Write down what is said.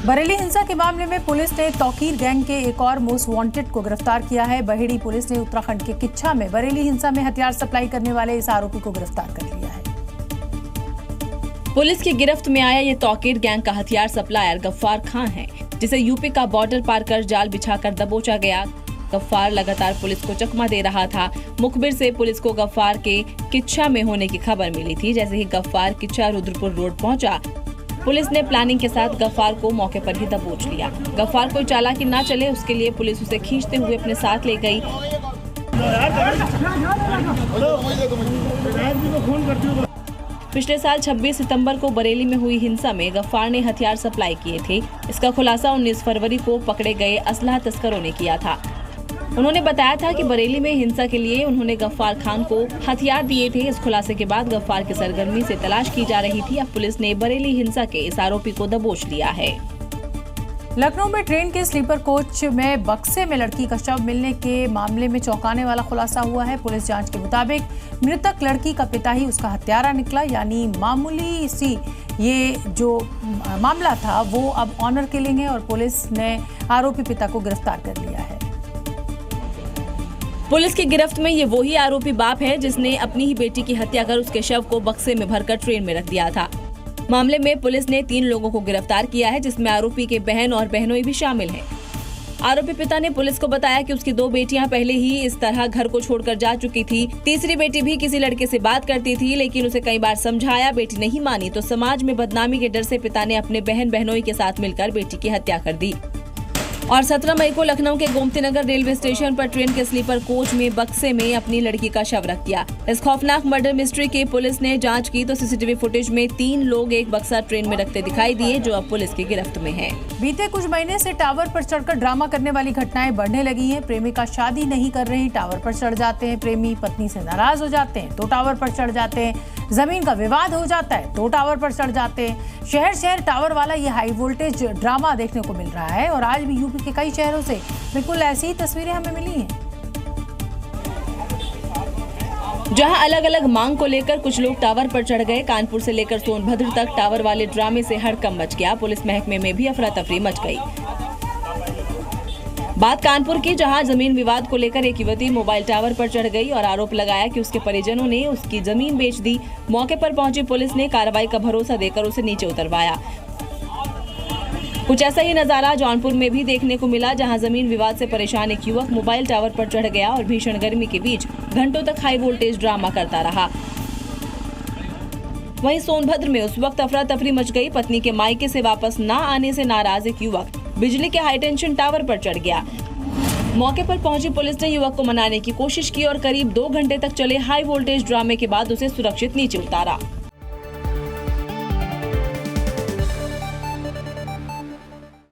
बरेली हिंसा के मामले में पुलिस ने तौकीर गैंग के एक और मोस्ट वांटेड को गिरफ्तार किया है। बहेड़ी पुलिस ने उत्तराखंड के किच्छा में बरेली हिंसा में हथियार सप्लाई करने वाले इस आरोपी को गिरफ्तार कर लिया है। पुलिस की गिरफ्त में आया ये तौकीर गैंग का हथियार सप्लायर गफ्फार खान है, जिसे यूपी का बॉर्डर पार कर जाल बिछाकर दबोचा गया। गफ्फार लगातार पुलिस को चकमा दे रहा था। मुखबिर से पुलिस को गफ्फार के किच्छा में होने की खबर मिली थी। जैसे ही गफ्फार किच्छा रुद्रपुर रोड पहुंचा, पुलिस ने प्लानिंग के साथ गफ्फार को मौके पर ही दबोच लिया। गफ्फार कोई चालाकी ना चले, उसके लिए पुलिस उसे खींचते हुए अपने साथ ले गई। पिछले साल 26 सितंबर को बरेली में हुई हिंसा में गफ्फार ने हथियार सप्लाई किए थे। इसका खुलासा 19 फरवरी को पकड़े गए असलहा तस्करों ने किया था। उन्होंने बताया था कि बरेली में हिंसा के लिए उन्होंने गफ्फार खान को हथियार दिए थे। इस खुलासे के बाद गफ्फार की सरगर्मी से तलाश की जा रही थी। अब पुलिस ने बरेली हिंसा के इस आरोपी को दबोच लिया है। लखनऊ में ट्रेन के स्लीपर कोच में बक्से में लड़की का शव मिलने के मामले में चौंकाने वाला खुलासा हुआ है। पुलिस जांच के मुताबिक मृतक लड़की का पिता ही उसका हत्यारा निकला, यानी मामूली सी ये जो मामला था वो अब ऑनर किलिंग है और पुलिस ने आरोपी पिता को गिरफ्तार कर लिया है। पुलिस की गिरफ्त में ये वही आरोपी बाप है जिसने अपनी ही बेटी की हत्या कर उसके शव को बक्से में भरकर ट्रेन में रख दिया था। मामले में पुलिस ने 3 लोगों को गिरफ्तार किया है, जिसमें आरोपी के बहन और बहनोई भी शामिल हैं। आरोपी पिता ने पुलिस को बताया कि उसकी 2 बेटियां पहले ही इस तरह घर को छोड़कर जा चुकी थी। तीसरी बेटी भी किसी लड़के से बात करती थी, लेकिन उसे कई बार समझाया, बेटी नहीं मानी तो समाज में बदनामी के डर से पिता ने अपने बहन बहनोई के साथ मिलकर बेटी की हत्या कर दी। और 17 मई को लखनऊ के गोमती नगर रेलवे स्टेशन पर ट्रेन के स्लीपर कोच में बक्से में अपनी लड़की का शव रख दिया। इस खौफनाक मर्डर मिस्ट्री की पुलिस ने जांच की तो सीसीटीवी फुटेज में 3 लोग एक बक्सा ट्रेन में रखते दिखाई दिए, जो अब पुलिस की गिरफ्त में है। बीते कुछ महीने से टावर पर चढ़कर ड्रामा करने वाली घटनाएं बढ़ने लगी हैं। प्रेमिका शादी नहीं कर रही, टावर पर चढ़ जाते हैं। प्रेमी पत्नी से नाराज हो जाते हैं तो टावर पर चढ़ जाते हैं। जमीन का विवाद हो जाता है तो टावर पर चढ़ जाते हैं। शहर शहर टावर वाला ये हाई वोल्टेज ड्रामा देखने को मिल रहा है और आज भी यूपी के कई शहरों से बिल्कुल ऐसी ही तस्वीरें हमें मिली हैं, जहां अलग अलग मांग को लेकर कुछ लोग टावर पर चढ़ गए। कानपुर से लेकर सोनभद्र तक टावर वाले ड्रामे से हड़कंप मच गया। पुलिस महकमे में भी अफरा तफरी मच गई। बात कानपुर की, जहां जमीन विवाद को लेकर एक युवती मोबाइल टावर पर चढ़ गई और आरोप लगाया कि उसके परिजनों ने उसकी जमीन बेच दी। मौके पर पहुंची पुलिस ने कार्रवाई का भरोसा देकर उसे नीचे उतरवाया। कुछ ऐसा ही नजारा जौनपुर में भी देखने को मिला, जहां जमीन विवाद से परेशान एक युवक मोबाइल टावर पर चढ़ गया और भीषण गर्मी के बीच घंटों तक हाई वोल्टेज ड्रामा करता रहा। वहीं सोनभद्र में उस वक्त अफरा तफरी मच गई। पत्नी के मायके से वापस न आने से नाराज एक युवक बिजली के हाई टेंशन टावर पर चढ़ गया। मौके पर पहुंची पुलिस ने युवक को मनाने की कोशिश की और करीब 2 घंटे तक चले हाई वोल्टेज ड्रामे के बाद उसे सुरक्षित नीचे उतारा।